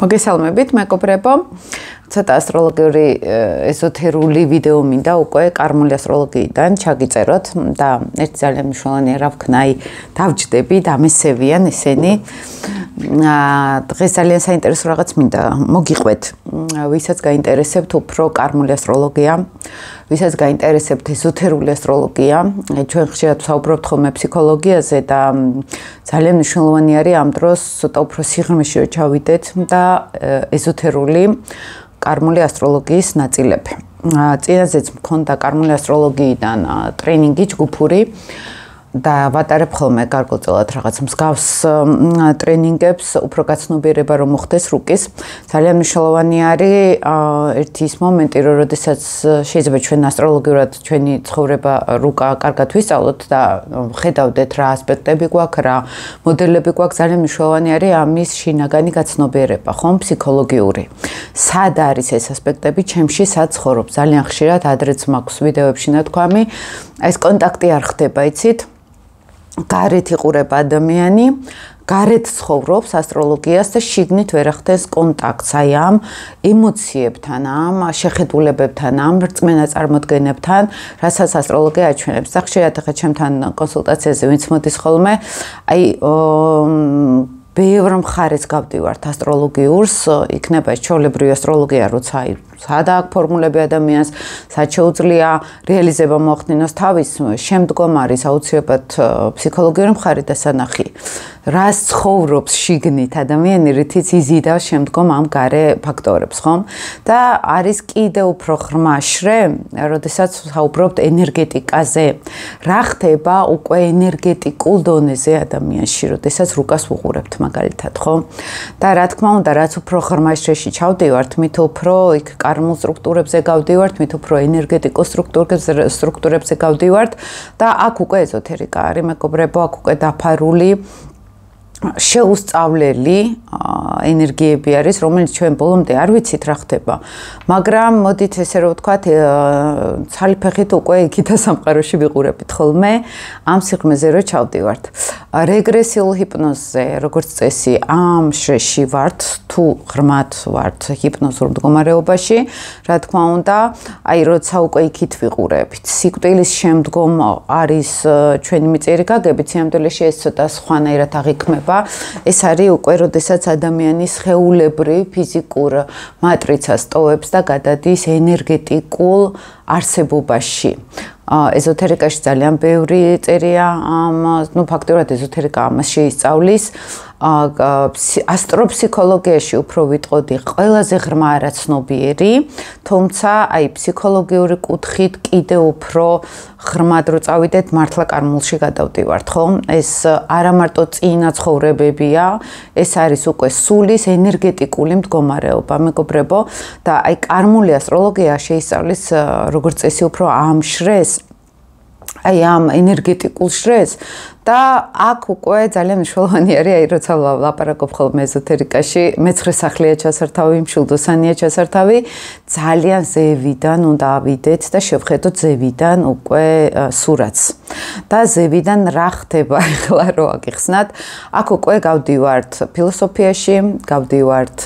მოგესალმებით, მეგობრებო. ცოტა ასტროლოგიური ეზოთერული ვიდეო მინდა უკვე კარმული ასტროლოგიიდან ჩაგიწეროთ და ერთი ძალიან მნიშვნელოვანი რა ვქნა, დავჯდები, დამესევიან ესენი. დღეს ძალიან საინტერესო რაღაც მინდა მოგიყვეთ. ვისაც გაინტერესებთ უფრო კარმული ასტროლოგია, ვისაც გაინტერესებთ ეზოთერული ასტროლოგია, ჩვენ ხშირად ვსაუბრობთ ხოლმე ფსიქოლოგიაზე და ძალიან მნიშვნელოვანი არის ამ დროს ცოტა უფრო სიღრმეში რომ ჩავიდეთ და ეზოთერული კარმული ასტროლოგიის ნაწილები. წინაზეც მქონდა კარმული ასტროლოგიიდან ტრენინგი ჯგუფური და ვატარებ ხოლმე გარკვეულწილად რაღაც მსგავს ტრენინგებს, უფრო გაცნობიერება რომ მოხდეს რუკის. ძალიან მნიშვნელოვანი არის ერთი ის მომენტი, რომ როდესაც შეიძლება ჩვენ ასტროლოგიურად ჩვენი ცხოვრება რუკა კარგად ვისწავლოთ და ხედავდეთ რა ასპექტები გვაქვს, რა მოდელები გვაქვს, ძალიან მნიშვნელოვანი არის ამის შინაგანი გაცნობიერება, ხომ, ფსიქოლოგიური. სად არის ეს ასპექტები ჩემში, სად ცხოვრობ? ძალიან ხშირად ადრეც მაქვს ვიდეოებში ნათქვამი, ეს კონტაქტი არ ხდება, იცით? გარეთ იყურება ადამიანი, გარეთ ცხოვრობს ასტროლოგიას და შიგნით ვერ ახდენს კონტაქტს აი ამ ემოციებთან, ამ შეხედულებებთან, ამ რწმენა წარმოდგენებთან, რასაც ასტროლოგია აჩვენებს. და ხშირად ახლა ჩემთან კონსულტაციაზე ვინც მოდის ხოლმე, აი ბევრ მხარეს გავდივართ ასტროლოგიურს, იქნება ეს ჩვეულებრივი ასტროლოგია, როცა აი სადა აქვს ფორმულები ადამიანს, სად შეუძლია რეალიზება მოახდინოს თავის, შემდგომ არის აუცილებლად ფსიქოლოგიური მხარე და სანახი. რას ცხოვრობს შიგნით ადამიანი, რითიც იზიდავს შემდგომ ამ გარე ფაქტორებს, ხომ? და არის კიდე უფრო ღრმა შრე, როდესაც საუბრობთ ენერგეტიკაზე. რა ხდება უკვე ენერგეტიკულ დონეზე ადამიანში, როდესაც რუკას ვუყურებთ მაგალითად, ხო? და რა თქმა უნდა, რაც უფრო ღრმა შრეში ჩავდივართ, მით უფრო იქ კარმულ სტრუქტურებზე გავდივართ, მით უფრო ენერგეტიკულ სტრუქტურებზე გავდივართ და აქ უკვე ეზოთერიკა არის, მეგობრებო, აქ უკვე დაფარული შეუსწავლელი ენერგიები არის, რომელიც ჩვენ ბოლომდე არ ვიცით რა ხდება. მაგრამ მოდით ესე რომ ვთქვათ, ცალფეხით უკვე იქითა სამყაროში ვიყურებით ხოლმე ამ სიღრმეზე რომ ჩავდივართ. რეგრესიულ ჰიპნოზზე, როგორც წესი, ამ შრეში ვართ, თუ ღრმად ვართ ჰიპნოზურ მდგომარეობაში, რა თქმა უნდა, აი როცა უკვე იქით ვიყურებით. სიკვდილის შემდგომ არის ჩვენი მიწიერი გაგებით, სიამდვილეში ეს ცოტა სხვანაირად აღიქმება. ეს არის უკვე, როდესაც ადამიანი სხეულებრივ ფიზიკურ მატრიცას ტოვებს და გადადის ენერგეტიკულ ასრებობაში. ეზოთერიკაში ძალიან ბევრი წერია ამ, ფაქტობრივად ეზოთერიკა ამას შეისწავლის. ასტროფსიქოლოგიაში უფრო ვიტყოდი ყველაზე ღრმა არაცნობიერი, თუმცა აი ფსიქოლოგიური კუთხით კიდე უფრო ღრმად რო წავიდეთ, მართლა კარმულში გადავდივართ, ხო? ეს არა მარტო წინა ცხოვრებებია, ეს არის უკვე სულის ენერგეტიკული მდგომარეობა, მეგობრებო, და აი კარმული ასტროლოგია შეისწავლის როგორც წესი უფრო ამ შრეს, აი ამ ენერგეტიკულ შრეს და აქ უკვე ძალიან მნიშვნელოვანი არის, აი როცა ვლაპარაკობ ხოლმე ეზოთერიკაში, მეცხრე სახლია ჩასართავი, მშვილდოსანია ჩასართავი, ძალიან ზევიდან უნდა ავიდეთ და შევხედოთ ზევიდან უკვე სურათს. და ზევიდან რა ხდება ახლა რო აგიხსნათ, აქ უკვე გავდივართ ფილოსოფიაში, გავდივართ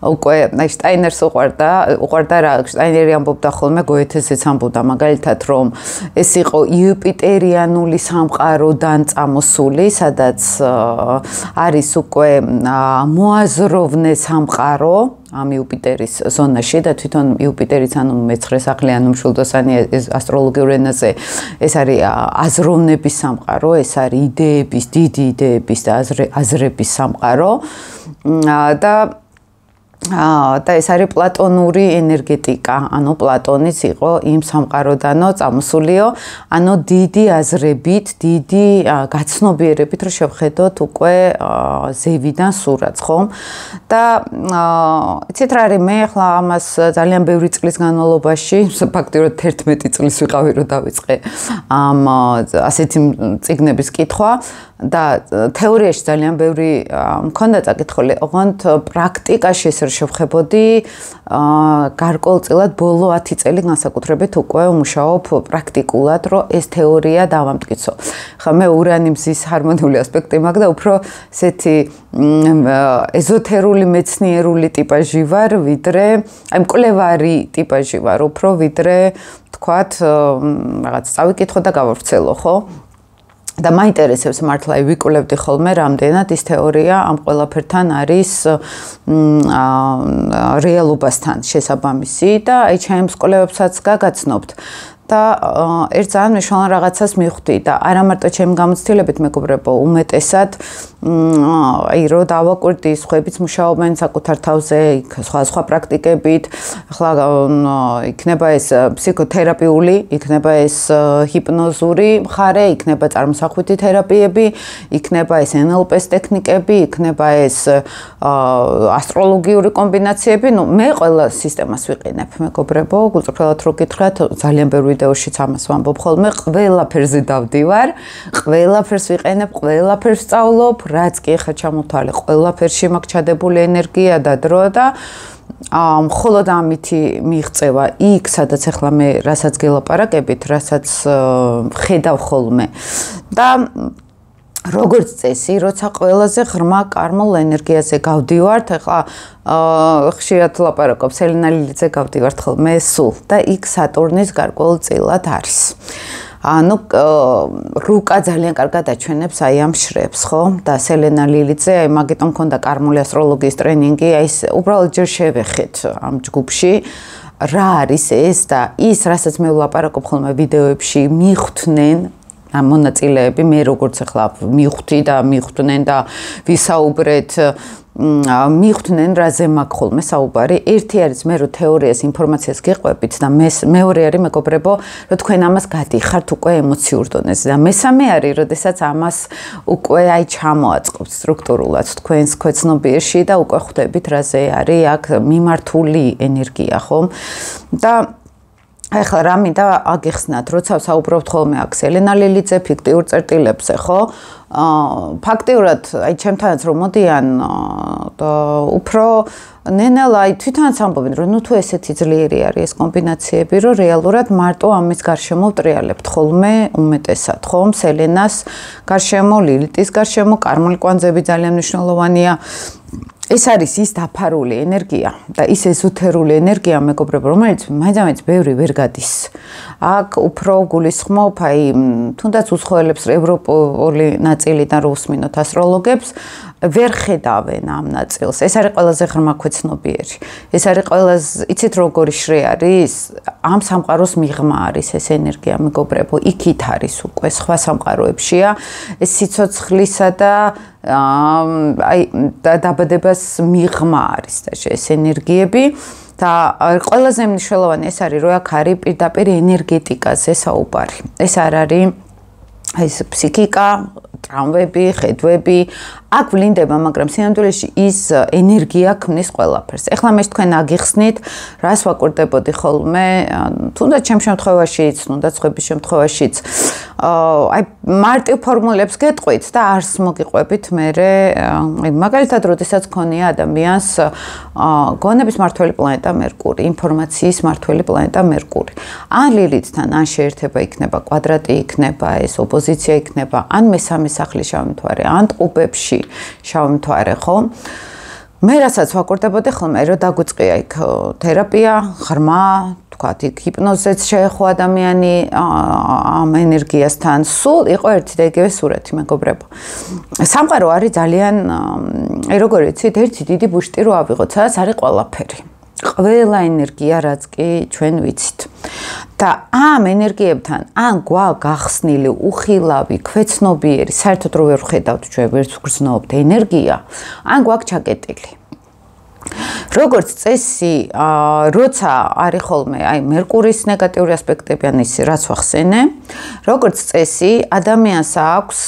უკვე აი შტაინერს უყვარდა რა, შტაინერი ამბობდა ხოლმე, გოეთეზეც ამბობდა მაგალითად, რომ ეს იყო იუპიტერიანული სამყაროდან წამოსული, სადაც არის უკვე მოაზროვნე სამყარო ამ იუპიტერის ზონაში და თვითონ იუპიტერიც ანუ მეცხრე სახლი ანუ მშვილდოსანი ასტროლოგიურ ენაზე ეს არის აზროვნების სამყარო, ეს არის იდეების, დიდი იდეების და აზრების სამყარო და ეს არის პლატონური ენერგეტიკა, ანუ პლატონიც იყო იმ სამყაროდანო წამოსულიო, ანუ დიდი აზრებით, დიდი გაცნობიერებით რომ შევხედოთ უკვე ზევიდან სურათს, ხო? და იცით რა არის, მე ახლა ამას ძალიან ბევრი წლის განმავლობაში, ფაქტობრივად 11 წლის ვიყავი რომ დავიწყე ამ ასეთი წიგნების კითხვა და თეორიაში ძალიან ბევრი მქონდა წაკითხული, ოღონდ პრაქტიკაში ეს შევხედოდი გარკვეულწილად ბოლო 10 წელი განსაკუთრებით უკვე ვმუშაობ პრაქტიკულად, რომ ეს თეორია დავამტკიცო. ხა მე ურანი მზის ჰარმონიული ასპექტი მაქვს და უფრო ესეთი ეზოთერული მეცნიერული ტიპაჟი ვარ, ვიდრე აი მკვლევარი ტიპაჟი ვარ, უფრო ვიდრე თქვათ რაღაც წავიკითხო და გავავრცელო, ხო? და მაინტერესებს მართლა ვიკვლევდი ხოლმე რამდენად ის თეორია ამ ყველაფერთან არის რეალობასთან შესაბამისი და აი ჩემს კვლევებსაც გაგაცნობთ და ერთ ძალიან მნიშვნელოვან რაღაცას მივხვდი და არა მარტო ჩემი გამოცდილებით მეგობრებო, უმეტესად აი რო დავაკვირდი სხვაებიც მუშაობენ საკუთარ თავზე, სხვა პრაქტიკებით, ახლა იქნება ეს ფსიქოთერაპიული, იქნება ეს ჰიპნოზური მხარე, იქნება წარმოსახვითი თერაპიები, იქნება ეს NLP-ის ტექნიკები, იქნება ეს ასტროლოგიური კომბინაციები, ну მე ყველა სისტემას ვიყენებ, მეგობრებო, გულწრფელად რო გითხრათ, ძალიან ბევრი ვიდეოშიც ამას ვამბობ ხოლმე, ყველაფერზე დავდივარ, ყველაფერს ვიყენებ, ყველაფერს ვსწავლობ, რაც კი ხა ჩამოთვალე, ყველაფერში მაქვს ჩადებული ენერგია და დრო და მხოლოდ ამითი მიღწევა იქ, სადაც ახლა მე რასაც გელაპარაკებით, რასაც ხედავ ხოლმე და როგორც წესი, როცა ყველაზე ღრმა კარმულ ენერგიაზე გავდივართ, ახლა ხშირად ლაპარაკობ სელენა ლილიძე გავდივართ ხოლმე სულ და იქ სატურნის გარკვეულწილად არის. ანუ რუკა ძალიან კარგად აჩვენებს აი ამ შრებს, ხო? და სელენა ლილიძე, აი მაგიტომ მქონდა კარმული ასტროლოგიის ტრენინგი, აი ეს უბრალოდ ჯერ შევეხეთ ამ ჯგუფში. რა არის ეს და ის, რასაც მე ვლაპარაკობ ხოლმე ვიდეოებში, მიხვდნენ ამ მონაწილეები, მე როგორც ახლა მივხვდი და მიხვდნენ და ვისაუბრეთ, მიხვდნენ რაზე მაქვს ხოლმე საუბარი. ერთი არის მე რო თეორიას, ინფორმაციას გიყვებით და მეორე არის მეგობრებო, რომ თქვენ ამას გადიხართ უკვე ემოციურ დონეზე და მესამე არის, როდესაც ამას უკვე აი ჩამოაწყობთ სტრუქტურულად თქვენს ქვეცნობიერში და უკვე ხვდებით რაზე არის აქ მიმართული ენერგია, ხო? და ახლა რა მინდა აგიხსნათ, როცა საუბრობთ ხოლმე აქ სელენა ლილიძე ფიქტიურ წერტილებზე, ხო? ფაქტიურად აი ჩემთანაც რომ მოდიან და უფრო ნენელა აი თვითონაც ამბობენ, რომ ნუ თუ ესეთი ძლიერი არის ეს კომბინაციები, რომ რეალურად მარტო ამის გარშემო ვტრიალებთ ხოლმე უმეტესად, ხომ? სელენას გარშემო, ლილიტის გარშემო, კარმული კვანძები ძალიან მნიშვნელოვანია. ეს არის ის დაფარული ენერგია და ის ეზოთერული ენერგია, მეგობრებო, რომელიც მაინც ბევრი ვერ გადის. აქ უფრო გულისხმობ აი თუნდაც უცხოელებს ევროპული ნაწილიდან რო უსმინოთ ასტროლოგებს, ვერ ხედავენ ამ ნაწილს. ეს არის ყველაზე ღრმა ქვეცნობიერი. ეს არის ყველაზე, იცით როგორი შრე არის? ამ სამყაროს მიღმა არის ეს ენერგია, მეგობრებო, იქით არის უკვე, სხვა სამყაროებშია. ეს სიცოცხლისა და აი დაბადებას მიღმა არის და ეს ენერგიები და ყველაზე მნიშვნელოვანი ეს არის, რომ აქ არის პირდაპირ ენერგეტიკაზე საუბარი. ეს არ არის ეს ფსიქიკა, ტრავმები, ხედვები, აქ ვლინდება, მაგრამ სინამდვილეში ის ენერგია ქმნის ყველაფერს. ეხლა მე თქვენ აგიხსნით, რას ვაკვირდებოდი ხოლმე, თუნდაც ჩემ შემთხვევაშიც, თუნდაც სხვების შემთხვევაშიც, აი მარტივ ფორმულებს გეტყვით და არს მოგიყვებით მერე, აი მაგალითად, როდესაც ქონია ადამიანს გონების მართველი პლანეტა მერკური, ინფორმაციის მართველი პლანეტა მერკური. ან ლილითთან, ან შეერთება იქნება, კვადრატი იქნება, ეს ოპოზიცია იქნება, ან მესამე სახლი შავი მთვარე, ან ტყუპებში შავი მთვარე, ხო? მე რასაც ვაკვირდებოდი ხოლმე, რომ დაგვიწყია იქ თერაპია, ღრმა, თქვათ, იქ ჰიპნოზეც შეეხო ადამიანი ამ ენერგიასთან, სულ იყო ერთი და იგივე სურათი, მეგობრებო. სამყარო არის ძალიან, აი როგორ იცით, ერთი დიდი ბუშტი რო ავიღოთ, სადაც არის ყველაფერი. ყველა ენერგია, რაც კი ჩვენ ვიცით. და ამ ენერგიებთან ან გვაქვს გახსნილი, უხილავი, ქვეცნობიერი, საერთოდ რო ვერ ვხედავთ ჩვენ ვერც ვგრძნობთ ენერგია, ან გვაქვს ჩაკეტილი. როგორც წესი, როცა არის ხოლმე აი მერკურის ნეგატიური ასპექტები ან ის რაც ვახსენე, როგორც წესი, ადამიანს აქვს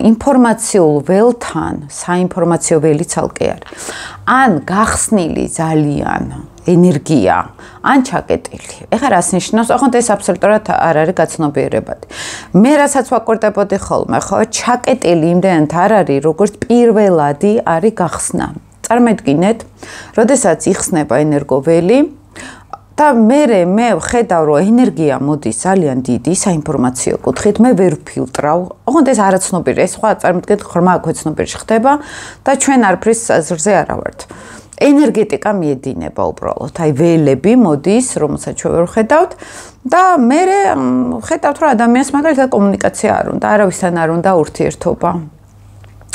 ინფორმაციულ ველთან, საინფორმაციო ველი ცალკე არის. ან გახსნილი ძალიან ენერგია, ან ჩაკეტილი. ეხლა რას ნიშნავს? ოღონდ ეს აბსოლუტურად არ არის გაცნობიერებადი. მე რასაც ვაკვირდებოდი ხოლმე, ხო, ჩაკეტილი იმდენად არ არის, როგორც პირველადი არის გახსნა. წარმოიდგინეთ, როდესაც იხსნება ენერგოველი და მე ვხედავ, რომ ენერგია მოდის ძალიან დიდი საინფორმაციო კუთხით, მე ვერ ვფილტრავ. ოღონდ ეს არაცნობიერია, ეს სხვა წარმოიდგინეთ, ხმა ქვეცნობიერში ხდება და ჩვენ არაფრის აზრზე არა ვართ. ენერგეტიკა მიედინება უბრალოდ, აი ველები მოდის, რომელსაც ჩვენ ვერ ვხედავთ და მე ვხედავთ, რომ ადამიანს მაგალითად კომუნიკაცია არ უნდა, არავისთან არ უნდა ურთიერთობა.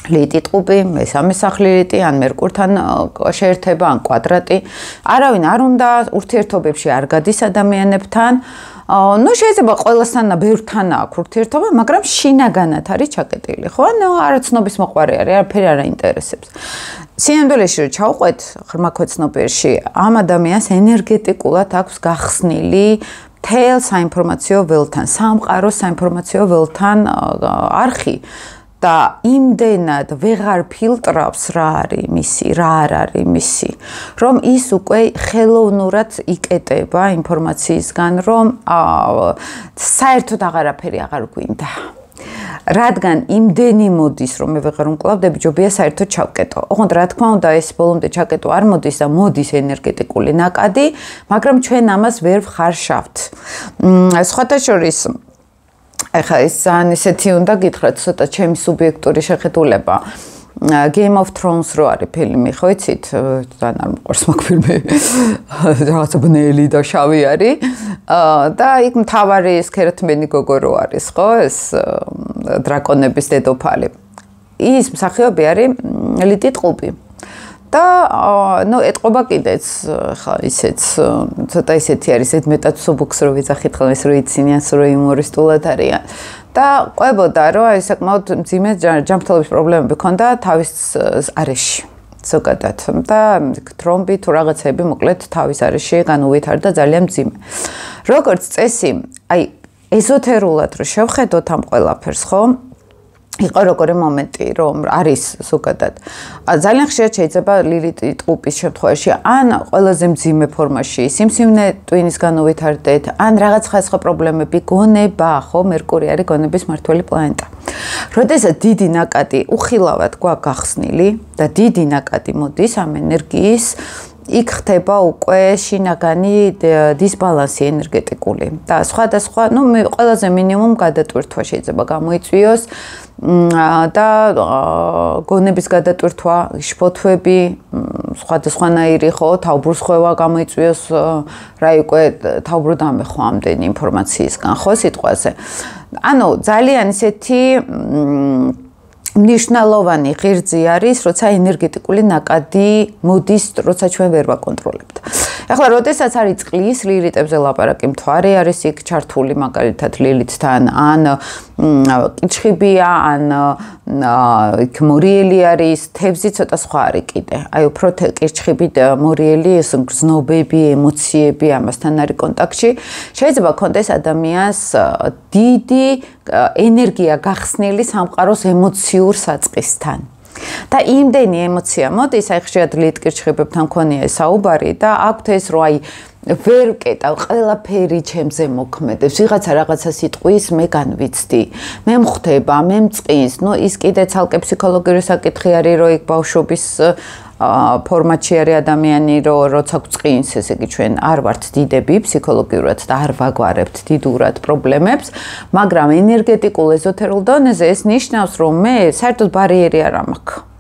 ლიტი ტყუპი, მესამე სახლი ლიტი, ან მერკურთან შეერთება, ან კვადრატი. არავინ არ უნდა ურთიერთობებში არ გადის ადამიანებთან. ნუ შეიძლება ყველასთან ბევრთან აქვს ურთიერთობა, მაგრამ შინაგანად არის ჩაკეტილი, ხო? ანუ არაცნობის მოყვარე არის, არაფერი არ აინტერესებს. სინამდვილეში რომ ჩავყვეთ ღრმა ქვეცნობიერში, ამ ადამიანს ენერგეტიკულად აქვს გახსნილი მთელ საინფორმაციო ველთან, სამყარო საინფორმაციო ველთან არხი. და იმდენად ვეღარ ფილტრავს რა არის მისი, რა არ არის მისი, რომ ის უკვე ხელოვნურად იკეტება ინფორმაციისგან, რომ საერთოდ აღარაფერი აღარ გვინდა. რადგან იმდენი მოდის, რომ მე ვეღარ უმკლავდები, ჯობია საერთოდ ჩავკეტო. ოღონდ რა თქმა უნდა, ეს ბოლომდე ჩაკეტო არ მოდის და მოდის ენერგეტიკული ნაკადი, მაგრამ ჩვენ ამას ვერ ვხარშავთ. სხვათა შორის ეხლა ეს ძალიან ისეთი უნდა გითხრათ, ცოტა ჩემი სუბიექტური შეხედულება. Game of Thrones რო არის ფილმი, ხო იცით? ძალიან არ მიყვარს მაგ ფილმი. რაღაცა ბნელი და შავი არის. და იქ მთავარი ეს ქერათმენი გოგო რო არის, ხო? ეს დრაკონების დედოფალი. ის მსახიობი არის ლიტი ტყუპი. და ნუ ეთყობა კიდეც ხა ისეც ცოტა ისეთი არის მეტად სუბუქს რო ვიძახით ხოლმე ეს რო იცინიანს რო იუმორისტულად არიან და ყვებოდა რომ აი საკმაოდ მძიმე ჯანმრთელობის პრობლემები ჰქონდა თავის არეში ზოგადად და თრომბი თუ რაღაცები მოკლედ თავის არეში განუვითარდა ძალიან მძიმე როგორც წესი აი ეზოთერულად რო შევხედოთ ამ ყველაფერს ხო იყო როგორი მომენტი რომ არის ზოგადად ძალიან ხშირად შეიძლება ლილიტი ტყუპის შემთხვევაში ან ყველაზე მძიმე ფორმაში სიმსივნე ტვინის განუვითარდეთ ან რაღაც ხასხა პრობლემები გონება ხო მერკური არის გონების მმართველი პლანეტა როდესაც დიდი ნაკადი უხილავად გვაქვს გახსნილი და დიდი ნაკადი მოდის ამ ენერგიის იქ ხდება უკვე შინაგანი დისბალანსი ენერგეტიკული და სხვადასხვა ნუ ყველაზე მინიმუმ გადატვირთვა შეიძლება გამოიწვიოს და გონების გადატვირთვა, შფოთვები, სხვადასხვანაირი ხო, თავბრუსხვევა გამოიწვიოს, რა უკვე თავბრუ დამეხო ამდენი ინფორმაციისგან ხო სიტყვაზე. ანუ ძალიან ისეთი მნიშვნელოვანი ღერძი არის, როცა ენერგეტიკული ნაკადი მოდის, როცა ჩვენ ვერ ვაკონტროლებთ. ეხლა, როდესაც არის წყლის ლილიტებზე ლაპარაკი, მთვარე არის იქ ჩართული მაგალითად ლილიტთან, ან კიჩხიბია, ან იქ მორიელი არის, თევზი ცოტა სხვა არის კიდე. აი უფრო კიჩხიბით მორიელი ეს გრძნობები, ემოციები ამასთან არის კონტაქტში. შეიძლება კონდეს ადამიანს დიდი ენერგია გახსნილი სამყაროს ემოციურ საწყისთან. და იმდენი ემოცია მოდის, აი ხშირად ლიტკირჩხიბებთან მქონია ეს საუბარი და აქვთ ეს რომ აი ვერ ვკეტავ, ყველაფერი ჩემზე მოქმედებს. ვიღაცა რაღაცას იტყვის, მე განვიცდი. მე მხვდება, მე მწყინს. ნუ ის კიდე ცალკე ფსიქოლოგიური საკითხი არის, რომ იქ ბავშვობის ფორმატში არის ადამიანი, როცა გვწყინს, ესე იგი ჩვენ არ ვართ დიდები ფსიქოლოგიურად და არ ვაგვარებთ დიდურად პრობლემებს, მაგრამ ენერგეტიკულ ეზოთერულ დონეზე ეს ნიშნავს, რომ მე საერთოდ ბარიერი არ მაქვს.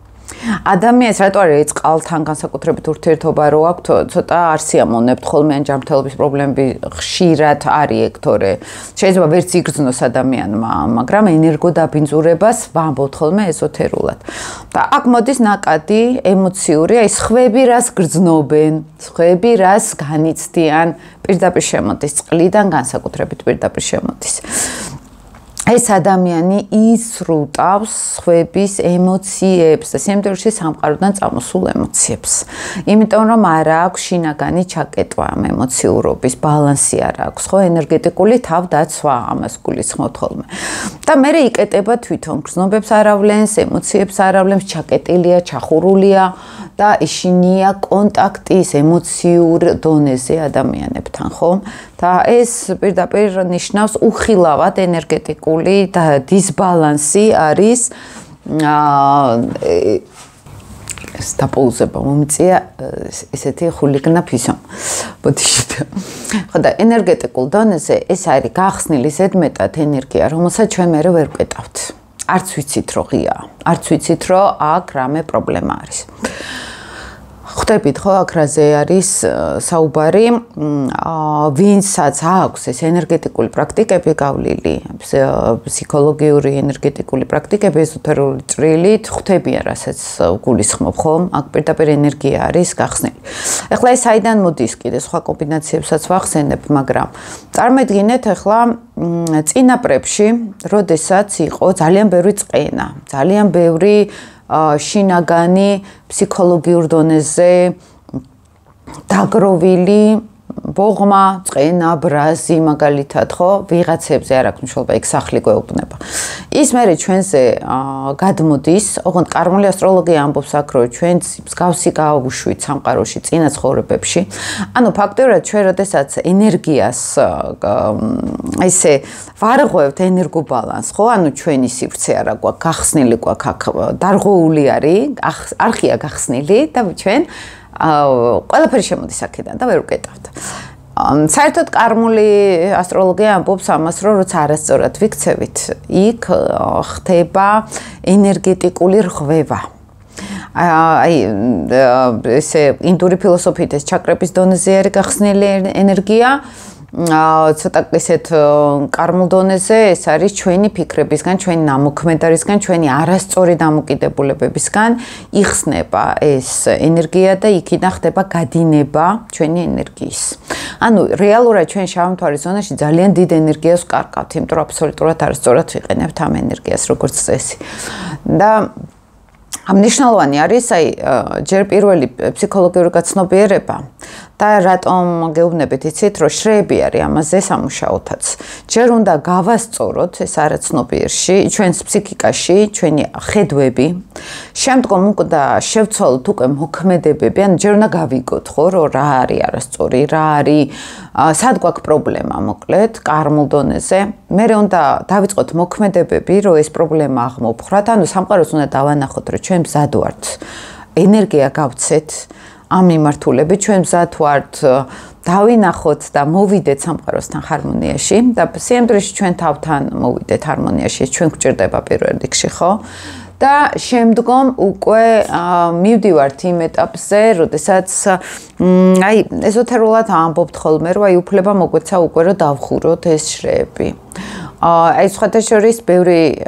ადამიანს რატო არის წყალთან განსაკუთრებით ურთიერთობა რო აქვს ცოტა არ სიამოვნებთ ხოლმე ან ჯანმრთელობის პრობლემები ხშირად არის ეგ თორე შეიძლება ვერც იგრძნოს ადამიანმა მაგრამ ენერგოდაბინძურებას ვამბობთ ხოლმე ეზოთერულად და აქ მოდის ნაკადი ემოციური აი სხვები რას გრძნობენ სხვები რას განიცდიან პირდაპირ შემოდის წყლიდან განსაკუთრებით პირდაპირ შემოდის ეს ადამიანი ისრუტავს ხვების ემოციებს და სიმდიდრეში სამყაროდან წამოსულ ემოციებს. იმიტომ რომ არ აქვს შინაგანი ჩაკეტვა ამ ემოციურობის, ბალანსი არ აქვს, ხო, ენერგეტიკული თავდაცვა ამას გულისხმობთ ხოლმე. და მე იკეტება თვითონ გრძნობებს არავლენს, ემოციებს არავლენს, ჩაკეტილია, ჩახურულია და ეშინია კონტაქტის ემოციურ დონეზე ადამიანებთან, ხო? და ეს პირდაპირ ნიშნავს უხილავად ენერგეტიკული და დისბალანსი არის სტაპოუზება მომწია ესეთი ხულიგნა ფისო. ბოდიშით. ხო და ენერგეტიკულ დონეზე ეს არის გახსნილი ზედმეტად ენერგია, რომელსაც ჩვენ მე ვერ ვკეტავთ. არც ვიცით რომ ღია, არც ვიცით რომ აქ რამე პრობლემა არის. ხვდებით ხო აქ რაზე არის საუბარი, ვინცაც აქვს ეს ენერგეტიკული პრაქტიკები გავლილი, ფსიქოლოგიური ენერგეტიკული პრაქტიკები, ეზოთერული წვრილით, ხვდებიან რასაც გულისხმობ ხო, აქ პირდაპირ ენერგია არის გახსნილი. ეხლა ეს საიდან მოდის კიდე სხვა კომბინაციებსაც ვახსენებ, მაგრამ წარმოიდგინეთ ეხლა წინაპრებში, როდესაც იყო ძალიან ბევრი წყენა, ძალიან ბევრი შინაგანი ფსიქოლოგიურ დონეზე დაგროვილი ბოღმა, წყენა, ბრაზი მაგალითად, ხო, ვიღაცებზე არ აქვს მნიშვნელობა, იქ სახლი გვეუბნება. ის მერე ჩვენზე გადმოდის, ოღონდ კარმული ასტროლოგია ამბობს აქ, რომ ჩვენ მსგავსი გავუშვით სამყაროში წინა ცხოვრებებში. ანუ ფაქტობრივად ჩვენ როდესაც ენერგიას ესე ვარღვევთ ენერგობალანს, ხო? ანუ ჩვენი სივრცე არა გვაქვს, გახსნილი გვაქვს აქ, დარღვეული არის, არხია გახსნილი და ჩვენ ყველაფერი შემოდის აქედან და ვერ ვკეტავთ. საერთოდ კარმული ასტროლოგია ამბობს ამას, რომ როცა არასწორად ვიქცევით, იქ ხდება ენერგეტიკული რღვევა. აი ესე ინდური ფილოსოფიით ეს ჩაკრების დონეზე არის გახსნილი ენერგია. ცოტა ისეთ კარმულ დონეზე ეს არის ჩვენი ფიქრებისგან, ჩვენი ნამოქმედარისგან, ჩვენი არასწორი დამოკიდებულებებისგან იხსნება ეს ენერგია და იქიდან ხდება გადინება ჩვენი ენერგიის. ანუ რეალურად ჩვენ შავმთვარის ზონაში ძალიან დიდ ენერგიას ვკარგავთ, იმიტომ რომ აბსოლუტურად არასწორად ვიყენებთ ამ ენერგიას როგორც წესი. და მნიშვნელოვანი არის აი ჯერ პირველი ფსიქოლოგიური გაცნობიერება და რატომ გეუბნებით იცით რომ შრეები არის ამაზე სამუშაოთაც. ჯერ უნდა გავასწოროთ ეს არაცნობიერში, ჩვენს ფსიქიკაში, ჩვენი ხედვები. შემდგომ უნდა შევცვალოთ უკვე მოქმედებები, ანუ ჯერ უნდა გავიგოთ ხო რომ რა არის არასწორი, რა არის სად გვაქვს პრობლემა მოკლედ კარმულ დონეზე. მერე უნდა დავიწყოთ მოქმედებები, რომ ეს პრობლემა აღმოფხრათ, ანუ სამყაროს უნდა დავანახოთ რომ ჩვენ მზად ვართ ენერგია გავცეთ ამ მიმართულებით, ჩვენ მზად ვართ დავინახოთ და მოვიდეთ სამყაროსთან ჰარმონიაში და სიმდიდრეში ჩვენ თავთან მოვიდეთ ჰარმონიაში, ჩვენ გვჭირდება პირველ რიგში, ხო? და შემდგომ უკვე მივდივართ იმ ეტაპზე, როდესაც აი ეზოთერულად ამბობთ ხოლმე, რომ აი უფლება მოგვეცა უკვე რომ დავხუროთ ეს შრეები. აი სხვათა შორის ბევრი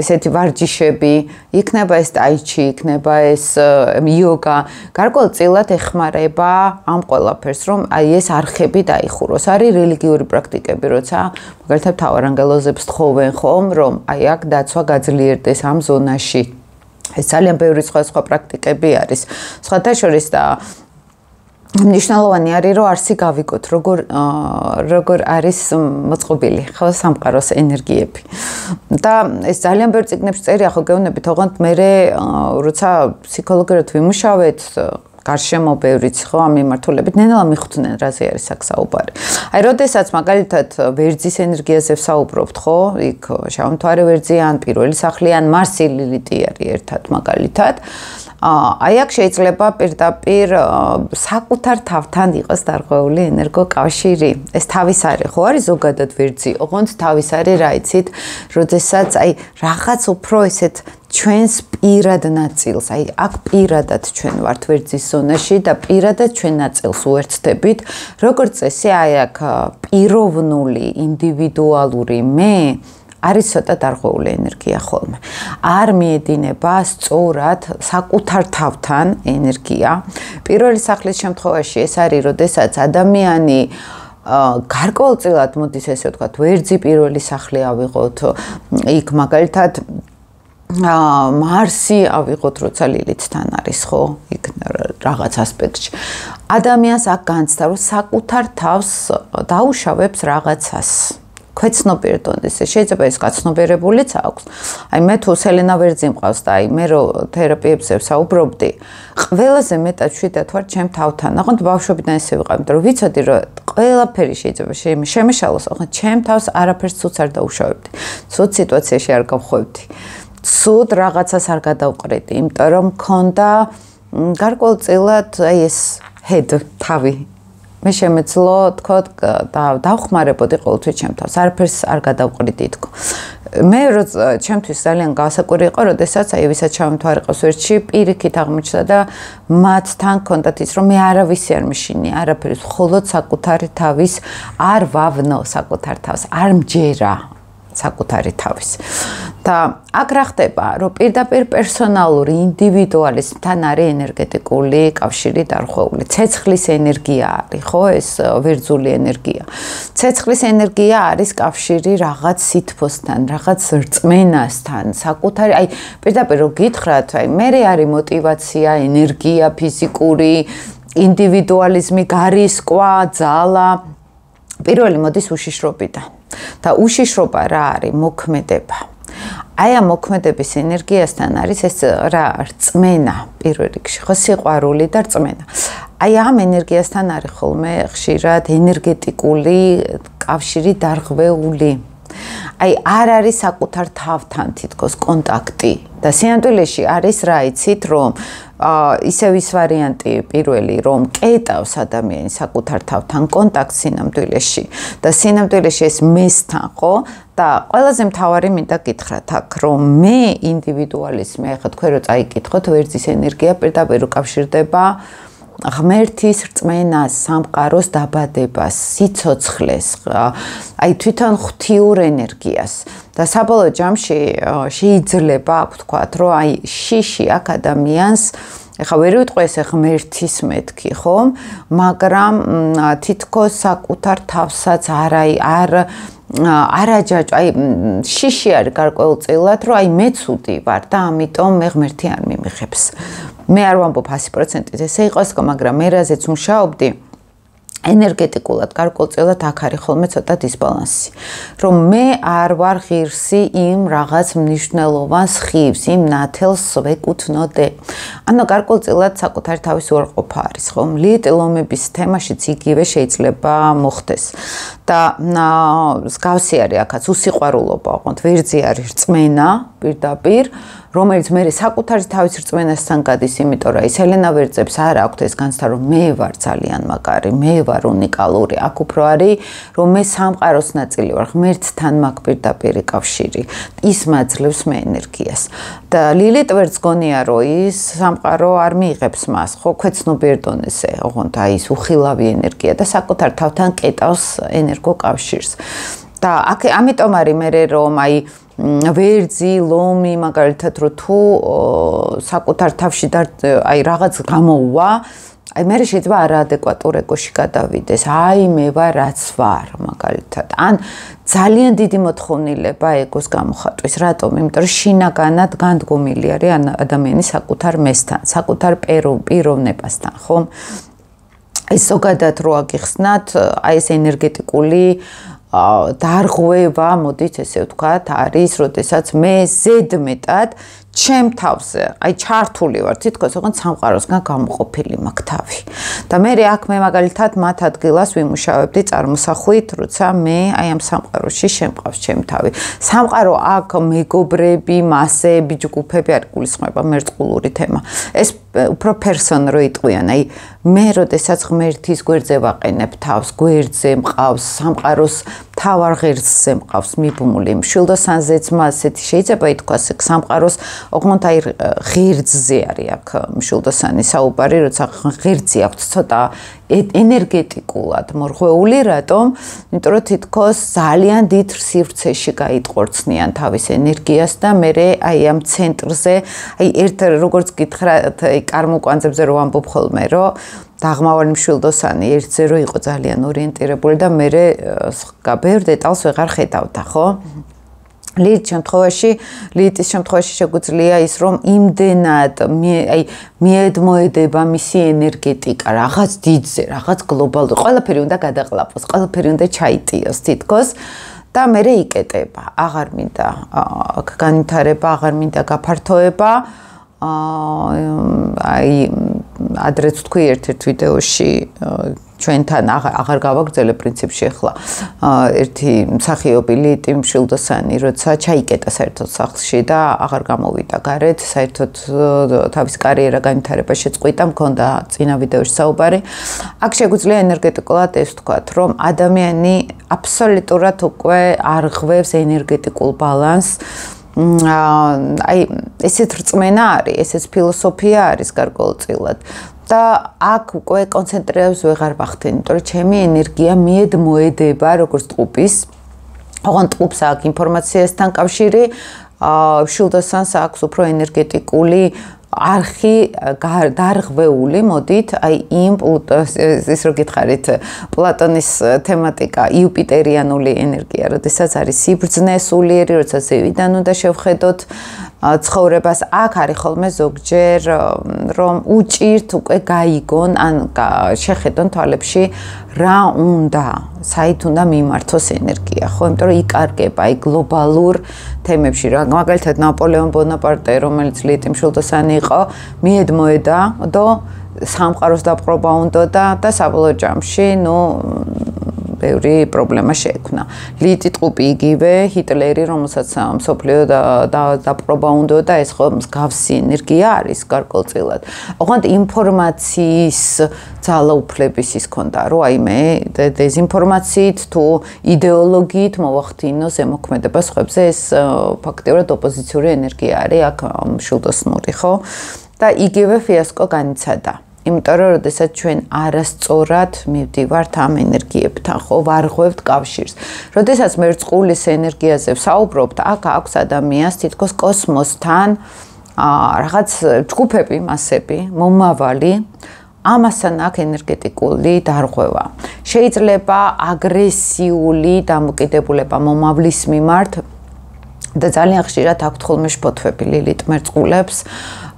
ესეთი ვარჯიშები, იქნება ეს ტაიჩი, იქნება ეს იოგა, გარკვეულწილად ეხმარება ამ ყველაფერს, რომ აი ეს არხები დაიხუროს. არის რელიგიური პრაქტიკები, როცა მაგალითად მთავარანგელოზებს თხოვენ ხომ, რომ აი აქ დაცვა გაძლიერდეს ამ ზონაში. ეს ძალიან ბევრი სხვა პრაქტიკები არის. სხვათა შორის და მნიშვნელოვანი არის რომ არსი გავიგოთ როგორ არის მოწყობილი ხო სამყაროს ენერგიები და ეს ძალიან ბევრ წიგნებში წერია ხო გეუბნებით ოღონდ მე როცა ფსიქოლოგიურად ვიმუშავეთ გარშემო ბევრიც ხო ამ მიმართულებით ნენელა მიხვდნენ რაზე არის აქ საუბარი. აი როდესაც მაგალითად ვერძის ენერგიაზე ვსაუბრობთ ხო იქ შავმთვარე ვერძი ან პირველი სახლი ან მარსი ლილიტი არის ერთად მაგალითად აი აქ შეიძლება პირდაპირ საკუთარ თავთან იყოს დარღვეული ენერგოკავშირი. ეს თავის არის, ხო არის ზოგადად ვერძი, ოღონდ თავის არის რა იცით, როდესაც აი რაღაც უფრო ესეთ ჩვენს პირად ნაწილს, აი აქ პირადად ჩვენ ვართ ვერძის ზონაში და პირადად ჩვენ ნაწილს უერთდებით, როგორც წესი აი აქ პიროვნული, ინდივიდუალური მე არის ცოტა დარღვეული ენერგია ხოლმე. არ მიედინება სწორად საკუთარ თავთან ენერგია. პირველი სახლის შემთხვევაში ეს არის, როდესაც ადამიანი გარკვეულწილად მოდის ესე ვთქვათ, ვერძი პირველი სახლი ავიღოთ, იქ მაგალითად მარსი ავიღოთ, როცა ლილითთან არის, ხო? იქ რაღაც ასპექტში. ადამიანს აქ განცდა, რომ საკუთარ თავს დაუშავებს რაღაცას. ქვეცნობიერ დონეზე. შეიძლება ეს გაცნობიერებულიც აქვს. აი მე თუ სელენა ვერძი მყავს და აი მე რო თერაპიებზე ვსაუბრობდი, ყველაზე მეტად შვიდად ვარ ჩემ თავთან. აღარ ბავშვობიდან ესე ვიყავ, იმიტომ რომ ვიცოდი რომ ყველაფერი შეიძლება შემეშალოს, ხო, ჩემ თავს არაფერს ცუც არ დაუშავებდი. ცუც სიტუაციაში არ გავხვევდი. ცუდ რაღაცას არ გადავყრედი, იმიტომ რომ მქონდა გარკვეულწილად აი ეს head თავი. მე შემეძლო თქო და დავხმარებოდი ყოველთვის ჩემ თავს. არაფერს არ გადავყრიდი თქო. მე ჩემთვის ძალიან გასაკვირი იყო, როდესაც აი ვისაც ჩამთვარიყავს ვერტში, პირიქით აღმოჩნდა და მათთან კონდათ ის, რომ მე არავისი არ მიშინი, არაფერს, მხოლოდ საკუთარი თავის არ ვავნო საკუთარ თავს, არ მჯერა საკუთარი თავის. და აქ რა ხდება, რომ პირდაპირ პერსონალური ინდივიდუალიზმთან არის ენერგეტიკული კავშირი დარღვეული. ცეცხლის ენერგია არის, ხო, ეს ვერძული ენერგია. ცეცხლის ენერგია არის კავშირი რაღაც სითბოსთან, რაღაც რწმენასთან, საკუთარი, აი პირდაპირ რო გითხრათ, აი მე არის мотиваცია, ენერგია, ფიზიკური, ინდივიდუალიზმი, გარისკვა, ძალა. პირველი მოდის უშიშრობიდან. და უშიშრობა რა არის? მოქმედება. აი ამ მოქმედების ენერგიასთან არის ეს რა რწმენა პირველ რიგში, ხო, სიყვარული და რწმენა. აი ამ ენერგიასთან არის ხოლმე ხშირად ენერგეტიკული კავშირი დარღვეული. აი არ არის საკუთარ თავთან თითქოს კონტაქტი და სინამდვილეში არის რა იცით, რომ ისევ ის ვარიანტი პირველი, რომ კეტავს ადამიანი საკუთარ თავთან კონტაქტს სინამდვილეში და სინამდვილეში ეს მესთან, ხო? და ყველაზე მთავარი მინდა გითხრათ აქ, რომ მე ინდივიდუალიზმი, ახლა თქვენ რო წაიკითხოთ, ვერძის ენერგია პირდაპირ უკავშირდება ღმერთის რწმენას, სამყაროს დაბადებას, სიცოცხლეს, აი თვითონ ღვთიურ ენერგიას. და საბოლოო ჯამში შეიძლება აქ ვთქვათ, რომ აი შიში აქ ადამიანს ეხა ვერ ვიტყვი ესე ღმერთის მეთქი, ხო? მაგრამ თითქოს საკუთარ თავსაც არაჯაჭ, აი შიში არის გარკვეულწილად, რომ აი მე ცუდი ვარ და ამიტომ მე ღმერთი არ მიმიღებს. მე არ ვამბობ 100%-ით ესე იყოს, მაგრამ მე რაზეც მუშაობდი, ენერგეტიკულად გარკვეულწილად აქ არის ხოლმე ცოტა დისბალანსი. რომ მე არ ვარ ღირსი იმ რაღაც მნიშვნელოვან სხივს, იმ ნათელს ვეკუთვნოდე. ანუ გარკვეულწილად საკუთარი თავის უარყოფა არის, ხო? ლიტ-ლომების თემაშიც იგივე შეიძლება მოხდეს. და მსგავსი არის აქაც უსიყვარულობა, ოღონდ ვერძი არის რწმენა პირდაპირ, რომელიც მე საკუთარი თავის რწმენასთან გადის, იმიტომ რომ ის ელენა ვერძებს არ აქვთ ეს განცდა, რომ მე ვარ ძალიან მაგარი, მე ვარ უნიკალური. აქ უფრო არის, რომ მე სამყაროს ნაწილი ვარ, ღმერთთან მაქვს პირდაპირი კავშირი. ის მაძლევს მე ენერგიას. და ლილით ვერძს გონია, რომ ის სამყარო არ მიიღებს მას, ხო, ქვეცნობიერ დონეზე, ოღონდ აი ის უხილავი ენერგია და საკუთარ თავთან კეტავს ენერგო კავშირს. და აქ ამიტომ არის მე რომ აი ვერძი, ლომი, მაგალითად რო თუ საკუთარ თავში და აი რაღაც გამოუვა, აი მე შეიძლება არაადეკვატურ ეგოში გადავიდეს. აი მე ვარ რაც ვარ, მაგალითად. ან ძალიან დიდი მოთხოვნილება ეგოს გამოხატვის. რატომ? იმიტომ რომ შინაგანად განდგომილი არის ადამიანი საკუთარ მესთან, საკუთარ პიროვნებასთან, ხო? ეს ზოგადად რო აგიხსნათ, აი ეს ენერგეტიკული დარღვევა, მოდით ესე ვთქვათ, არის, როდესაც მე ზედმეტად ჩემ თავზე, აი ჩართული ვარ, თითქოს ოღონდ სამყაროსგან გამოყოფილი მაქვს თავი. და მე აქ მე მაგალითად მათ ადგილას ვიმუშავებდი წარმოსახვით, როცა მე აი ამ სამყაროში შემყავს ჩემ თავი. სამყარო აქ მეგობრები, მასეები, ჯგუფები არ გულისხმობა, მერწყულური თემა. ეს უფრო პერსონო რო იტყვიან, აი მე როდესაც ღმერთის გვერდზე ვაყენებ თავს, გვერდზე მყავს სამყაროს თავარ ღერძზე მყავს მიბმული, მშვილდოსანზეც ასეთი შეიძლება ითქვას, სამყაროს ოღონდ აი ღერძზე არის აქ მშვილდოსანი საუბარი, როცა ღერძი აქვს ცოტა ენერგეტიკულად მორღვეული, რატომ? იმიტომ რომ თითქოს ძალიან დიდ სივრცეში გაიტყორცნიან თავის ენერგიას და მე აი ამ ცენტრზე, აი ერთ როგორც გითხრათ, აი კარმოკვანძებზე რო ამბობ ხოლმე, რომ დაღმავალი მშვილდოსანი 1-ზე რო იყო ძალიან ორიენტირებული და მე ბევრ დეტალს ვეღარ ხედავდა, ხო? ლიტის შემთხვევაში შეგვიძლია ის რომ იმდენად მიედმოედება მისი ენერგეტიკა რაღაც დიდზე, რაღაც გლობალურ, ყველაფერი უნდა გადაყლაპოს, ყველაფერი უნდა ჩაიტიოს თითქოს და მე იკეტება, აღარ მინდა განვითარება, აღარ მინდა გაფართოება. აი ადრეც თქვი ერთ-ერთ ვიდეოში ჩვენთან აღარ გავაგრძელებ პრინციპში ახლა ერთი მსახიობი ლიტი მშვილდოსანი როცა ჩაიკეტა საერთოდ სახლში და აღარ გამოვიდა გარეთ საერთოდ თავის კარიერა განვითარება შეწყვიტა მქონდა წინა ვიდეოში საუბარი აქ შეგვიძლია ენერგეტიკულად ეს ვთქვათ რომ ადამიანი აბსოლუტურად უკვე არღვევს ენერგეტიკულ ბალანსს აი ესეთ რწმენა არის ესეც ფილოსოფია არის გარკვეულწილად და აქ უკვე კონცენტრირებას ვეღარ ვახდენ, იმიტომ რომ ჩემი ენერგია მიედმოედება როგორც ტყუპის. ოღონდ ტყუპს აქვს ინფორმაციასთან კავშირი, მშვილდოსანს აქვს უფრო ენერგეტიკული არხი დარღვეული, მოდით, აი იმ ის რო გითხარით, პლატონის თემატიკა, იუპიტერიანული ენერგია, როდესაც არის სიბრძნე სულიერი, როცა ზევიდან უნდა შევხედოთ ცხოვრებას აქ არის ხოლმე ზოგჯერ რომ უჭირთ უკვე გაიგონ ან შეხედონ თვალებში რა უნდა საით უნდა მიმართოს ენერგია ხო იმიტომ რომ იკარგება აი გლობალურ თემებში რა მაგალითად ნაპოლეონ ბონაპარტე რომელიც ლიტი მშვილდოსანი იყო მიედმოედა და სამყაროს დაპყრობა უნდა და საბოლოო ჯამში ნუ ბევრი პრობლემა შეექმნა. ლიტი ტყუპი იგივე, ჰიტლერი, რომელსაც მსოფლიო დაპყრობა უნდა და ეს ხო მსგავსი ენერგია არის გარკვეულწილად. ოღონდ ინფორმაციის ძალაუფლების ის ქონდა, რომ აი მე დეზინფორმაციით თუ იდეოლოგიით მოვახდინო ზემოქმედება სხვებზე, ეს ფაქტიურად ოპოზიციური ენერგია არის აქ მშვილდოსნური, ხო? და იგივე ფიასკო განიცადა. იმიტომ რომ როდესაც ჩვენ არასწორად მივდივართ ამ ენერგიებთან, ხო, ვარღვევთ კავშირს. როდესაც მე რწყულის ენერგიაზე ვსაუბრობთ, აქ აქვს ადამიანს თითქოს კოსმოსთან რაღაც ჯგუფები, მასები, მომავალი, ამასთან აქ ენერგეტიკული დარღვევა. შეიძლება აგრესიული დამოკიდებულება მომავლის მიმართ და ძალიან ხშირად აქვთ ხოლმე შფოთვები ლილით მერწყულებს.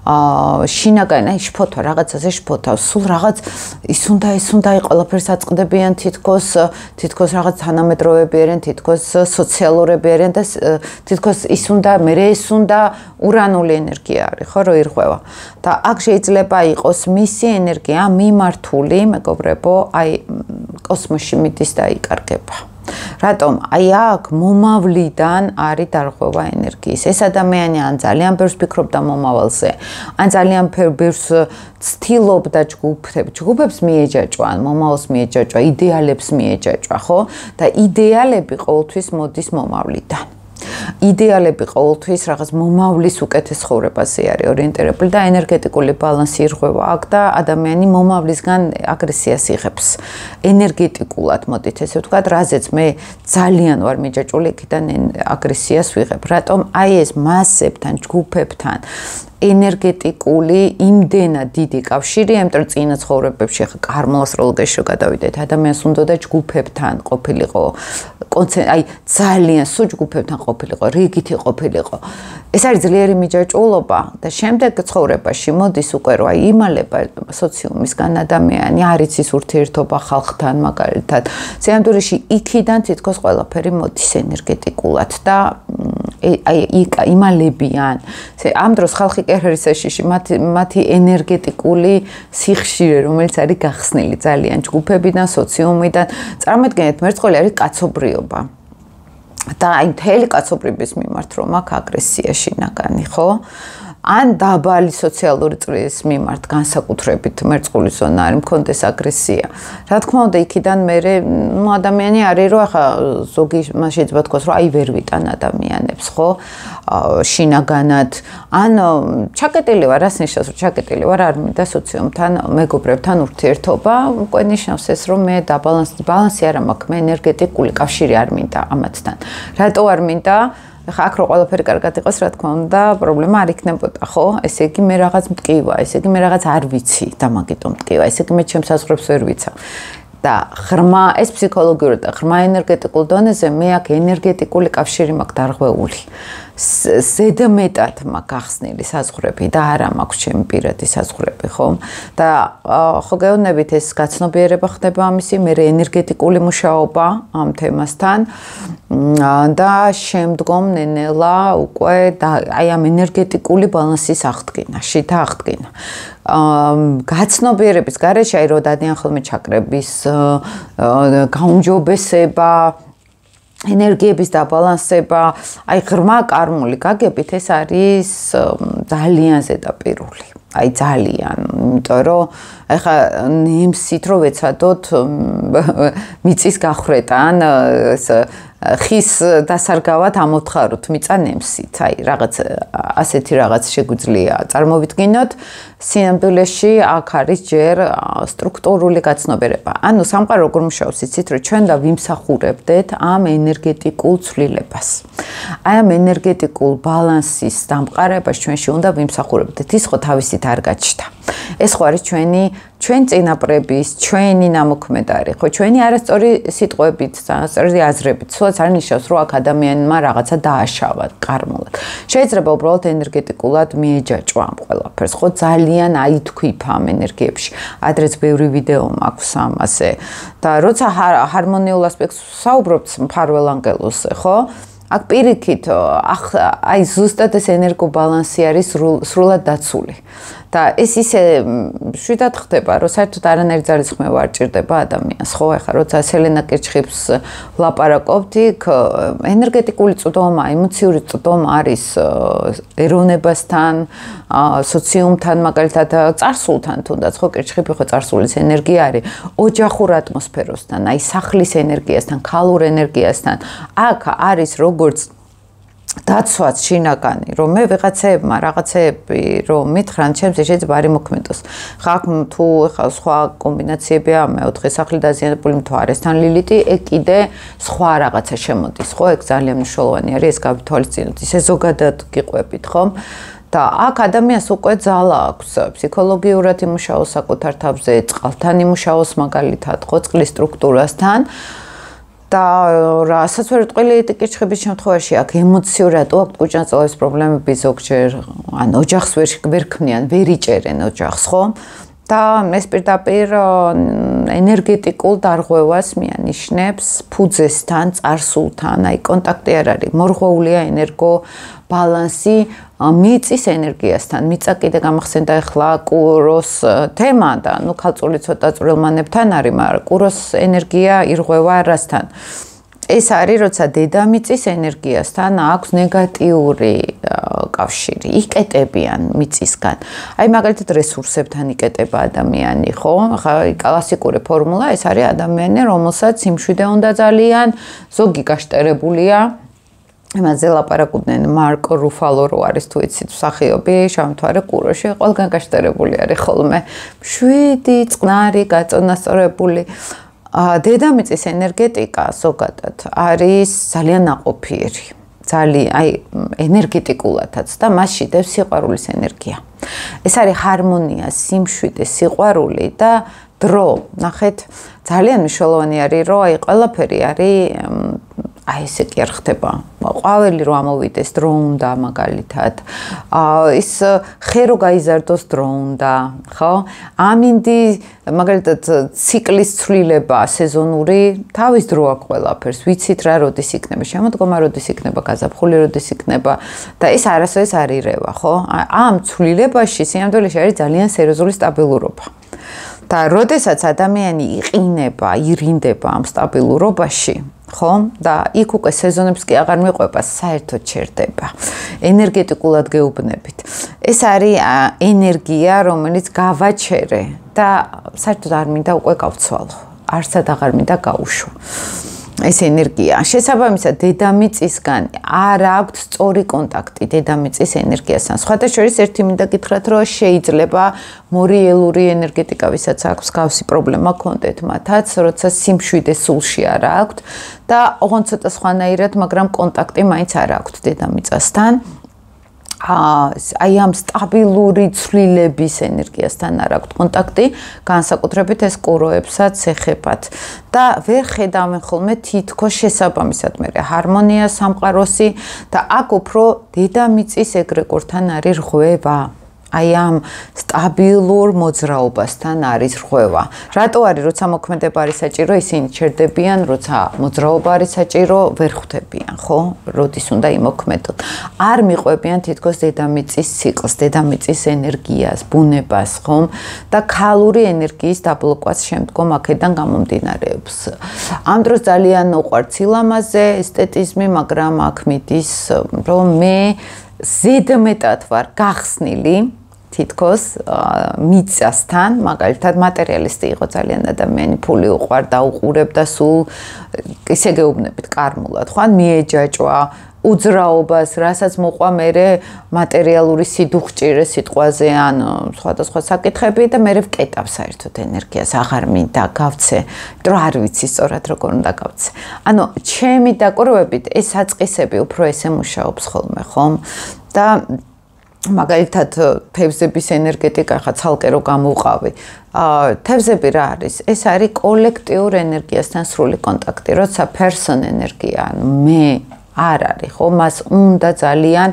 შინაგანი აი შფოთვა რაღაცაზე შფოთავს სულ რაღაც ის უნდა ყველაფერს აწყდებიან თითქოს რაღაც თანამედროვეები არიან თითქოს სოციალურები არიან და თითქოს ის უნდა ურანული ენერგია არის ხო რო ირღვევა და აქ შეიძლება იყოს მისი ენერგია მიმართული მეგობრებო აი კოსმოსში მიდის და იკარგება რატომ? აი აქ მომავლიდან არის დარღვევა ენერგიის. ეს ადამიანი ან ძალიან ბევრს ფიქრობდა მომავალზე, ან ძალიან ბევრს ცდილობდა ჯგუფებს მიეჯაჭვა, ან მომავალს მიეჯაჭვა, იდეალებს მიეჯაჭვა, ხო? და იდეალები ყოველთვის მოდის მომავლიდან. იდეალები ყოველთვის რაღაც მომავლის უკეთეს ცხოვრებაზე არის ორიენტირებული და ენერგეტიკული ბალანსი ირღვევა აქ და ადამიანი მომავლისგან აგრესიას იღებს. ენერგეტიკულად მოდით ესე ვთქვათ, რაზეც მე ძალიან ვარ მიჯაჭვული იქიდან აგრესიას ვიღებ. რატომ? აი ეს მასებთან, ჯგუფებთან ენერგეტიკული იმდენად დიდი კავშირი, ამიტომ წინა ცხოვრებებში ხა კარმულ ასტროლოგიაში რო გადავიდეთ, ადამიანს უნდა ჯგუფებთან ყოფილიყო, აი ძალიან სულ ჯგუფებთან ყოფილიყო, რიგითი ყოფილიყო. ეს არის ძლიერი მიჯაჭვულობა და შემდეგ ცხოვრებაში მოდის უკვე რომ აი იმალება სოციუმისგან ადამიანი, არის ის ურთიერთობა ხალხთან მაგალითად. სიამდვილეში იქიდან თითქოს ყველაფერი მოდის ენერგეტიკულად და აი იმალებიან. ამ დროს ხალხი კერერისეში მათი ენერგეტიკული სიხშირე, რომელიც არის გახსნილი ძალიან ჯგუფებიდან, სოციუმიდან, წარმოიდგინეთ, მერწყული არის კაცობრიობა. და აი მთელი კაცობრიობის მიმართ რომ აქ აგრესია შინაგანი, ხო? ან დაბალი სოციალური წრის მიმართ განსაკუთრებით მერწყულის ზონა არის მქონდეს აგრესია. რა თქმა უნდა, იქიდან მე ადამიანი არის რომ ახლა ზოგი შეიძლება თქვას რომ აი ვერ ვიტან ადამიანებს, ხო? შინაგანად ან ჩაკეტილი ვარ, რას ნიშნავს რომ ჩაკეტილი ვარ, არ მინდა სოციუმთან, მეგობრებთან ურთიერთობა, უკვე ნიშნავს ეს რომ მე ბალანსი არ მაქვს, მე ენერგეტიკული კავშირი არ მინდა ამათთან. რატო არ მინდა? ეხლა აქ რო ყველაფერი კარგად იყოს, რა თქმა უნდა, პრობლემა არ იქნებოდა, ხო? ესე იგი მე რაღაც მტკივა, ესე იგი მე რაღაც არ ვიცი და მაგიტომ მტკივა, ესე იგი მე ჩემს საზღვრებს ვერ ვიცავ. და ღრმა ეს ფსიქოლოგიურად და ღრმა ენერგეტიკულ დონეზე მე აქ ენერგეტიკული კავშირი მაქვს დარღვეული. ზედმეტად მაქვს გახსნილი საზღვრები და არა მაქვს ჩემი პირადი საზღვრები, ხო? და ხო გეუბნებით ეს გაცნობიერება ხდება ამისი, მე ენერგეტიკული მუშაობა ამ თემასთან და შემდგომ ნენელა უკვე აი ამ ენერგეტიკული ბალანსის აღდგენა, შითა აღდგენა. გაცნობიერების გარეშე აი რო დადიან ხოლმე ჩაკრების გაუმჯობესება ენერგიების დაბალანსება, აი ღრმა კარმული გაგებით ეს არის ძალიან ზედაპირული. აი ძალიან, იმიტომ რომ ეხა ნემსით რო ვეცადოთ მიწის გახრეტა ან ხის დასარგავად ამოთხაროთ მიწა ნემსით. აი რაღაც ასეთი რაღაც შეგვიძლია წარმოვიდგინოთ. სინამდვილეში აქ არის ჯერ სტრუქტურული გაცნობიერება. ანუ სამყარო როგორ მუშაობს, იცით რომ ჩვენ და ვიმსახურებდეთ ამ ენერგეტიკულ ცვლილებას. აი ამ ენერგეტიკულ ბალანსის დამყარებას ჩვენში უნდა ვიმსახურებდეთ. ის ხო თავისით არ გაჩნდა. ეს ხო არის ჩვენ წინაპრების, ჩვენი ნამოქმედარი, ხო ჩვენი არასწორი სიტყვებით, არასწორი აზრებით. სულაც არ ნიშნავს, რომ აქ ადამიანმა რაღაცა დააშავა კარმულად. შეიძლება უბრალოდ ენერგეტიკულად მიეჯაჭვა ამ ყველაფერს, ხო ძალიან აითქვიფა ამ ენერგიებში. ადრეც ბევრი ვიდეო მაქვს ამაზე. და როცა ჰარმონიულ ასპექტს საუბრობთ მფარველ ანგელოზზე, ხო? აქ პირიქით, აი ზუსტად ეს ენერგობალანსი არის სრულად დაცული. და ეს ისე შვიდად ხდება, რომ საერთოდ არანაირი ძალისხმევა არ ჭირდება ადამიანს, ხო? ეხლა როცა სელენა კირჩხიბს ლაპარაკობთ, იქ ენერგეტიკული წვდომა, ემოციური წვდომა არის ეროვნებასთან, სოციუმთან, მაგალითად, წარსულთან თუნდაც, ხო, კირჩხიბი ხო წარსულის ენერგია არის, ოჯახურ ატმოსფეროსთან, აი სახლის ენერგიასთან, ქალურ ენერგიასთან. აქ არის როგორც დაცვაც შინაგანი, რომ მე ვიღაცებმა რაღაცეები რომ მითხრან, ჩემს შეიძლება არ იმოქმედოს. ხა თუ ხა სხვა კომბინაციებია, მეოთხე სახლი დაზიანებული მთვარესთან ლილიტი, ეგ კიდე სხვა რაღაცა შემოდის, ხო? ეგ ძალიან მნიშვნელოვანი არის, ეს გავითვალისწინოთ. ისე ზოგადად გიყვებით, ხო? და აქ ადამიანს უკვე ძალა აქვს ფსიქოლოგიურად იმუშაოს საკუთარ თავზე, წყალთან იმუშაოს მაგალითად, ხო, წყლის სტრუქტურასთან. და რასაც ვერ ვიტყვი კირჩხიბის შემთხვევაში აქ ემოციურად აქვს კუჭანწლავის პრობლემები ზოგჯერ ან ოჯახს ვერ ქმნიან, ვერ იჭერენ ოჯახს, ხო? და ეს პირდაპირ ენერგეტიკულ დარღვევას მიანიშნებს ფუძესთან, წარსულთან, აი კონტაქტი არ არის, მორღვეულია ენერგო ბალანსი მიწის ენერგიასთან. მიწა კიდე გამახსენდა ახლა კუროს თემა და ნუ ქალწული ცოტა წვრილმანებთან არის, მაგრამ კუროს ენერგია ირღვევა რასთან? ეს არის, როცა დედამიწის ენერგიასთან აქვს ნეგატიური კავშირი, იკეტებიან მიწისგან. აი მაგალითად რესურსებთან იკეტება ადამიანი, ხო? ხა კლასიკური ფორმულა ეს არის ადამიანი, რომელსაც სიმშვიდე უნდა ძალიან, ზოგი გაშტერებულია. იმაზე ლაპარაკობდნენ მარკო რუფალო რო არის თუ იცით მსახიობი, შემთხვარე კუროში ყველგან გაშტერებული არის ხოლმე. შვიდი, წყნარი, გაწონასწორებული. დედამიწის ენერგეტიკა ზოგადად არის ძალიან ნაყოფიერი. ძალიან აი ენერგეტიკულადაც და მასში დევს სიყვარულის ენერგია. ეს არის ჰარმონია, სიმშვიდე, სიყვარული და დრო. ნახეთ, ძალიან მნიშვნელოვანი არის, რომ აი ყველაფერი არის აი ესე კი არ ხდება. ყვავილი რომ ამოვიდეს დრო უნდა მაგალითად. ის ხე რო გაიზარდოს დრო უნდა, ხო? ამინდი მაგალითად ციკლის ცვლილება სეზონური თავის დრო აქვს ყველაფერს. ვიცით რა როდის იქნება, შემოდგომა როდის იქნება, გაზაფხული როდის იქნება და ეს არასოდეს არ ირევა, ხო? ამ ცვლილებაში სინამდვილეში არის ძალიან სერიოზული სტაბილურობა. და როდესაც ადამიანი იყინება, ირინდება ამ სტაბილურობაში, ხო? და იქ უკვე სეზონებს კი აღარ მიყვება, საერთოდ ჩერდება. ენერგეტიკულად გეუბნებით. ეს არის ენერგია, რომელიც გავაჩერე და საერთოდ არ მინდა უკვე გავცვალო. არცად აღარ მინდა გაუშვა. ეს ენერგია. შესაბამისად, დედამიწისგან არ აქვს სწორი კონტაქტი დედამიწის ენერგიასთან. სხვათა შორის ერთი მინდა გითხრათ, რომ შეიძლება მორიელური ენერგეტიკა, ვისაც აქვს გავსი პრობლემა კონდეთ მათაც, როცა სიმშვიდე სულში არ აქვთ და ოღონდ ცოტა სხვანაირად, მაგრამ კონტაქტი მაინც არ აქვთ დედამიწასთან. აი ამ სტაბილური ცვლილების ენერგიასთან არ აქვთ კონტაქტი, განსაკუთრებით ეს კუროებსაც ეხებათ და ვერ ხედავენ ხოლმე თითქოს შესაბამისად მე ჰარმონია სამყაროსი და აქ უფრო დედამიწის ეგრეგორთან არის რღვევა. აი ამ სტაბილურ მოძრაობასთან არის რღვევა. რატო არის, როცა მოქმედება არის საჭირო, ისინი ჩერდებიან, როცა მოძრაობა არის საჭირო, ვერ ხვდებიან, ხო? როდის უნდა იმოქმედოთ. არ მიყვებიან თითქოს დედამიწის ციკლს, დედამიწის ენერგიას, ბუნებას, ხომ? და ქალური ენერგიის დაბლოკვას შემდგომ აქედან გამომდინარეობს. ამ დროს ძალიან უყვართ სილამაზე, ესთეტიზმი, მაგრამ აქ მიდის, რომ მე ზედმეტად ვარ გახსნილი თითქოს მიწასთან, მაგალითად მატერიალისტი იყო ძალიან ადამიანი, ფული უყვარდა, უყურებდა სულ ისე გეუბნებით კარმულად, ხო? მიეჯაჭვა უძრაობას, რასაც მოყვა მერე მატერიალური სიდუხჭირე სიტყვაზე ან სხვადასხვა საკითხები და მერე ვკეტავ საერთოდ ენერგიას, აღარ მინდა გავცე, იმიტომ რომ არ ვიცი სწორად როგორ უნდა გავცე. ანუ ჩემი დაკვირვებით ეს საწყისები უფრო ესე მუშაობს ხოლმე, ხომ? და მაგალითად თევზების ენერგეტიკა ხა ცალკე რო გამოვყავი. თევზები რა არის? ეს არის კოლექტიურ ენერგიასთან სრული კონტაქტი, როცა person ენერგია, მე არ არის, ხო? მას უნდა ძალიან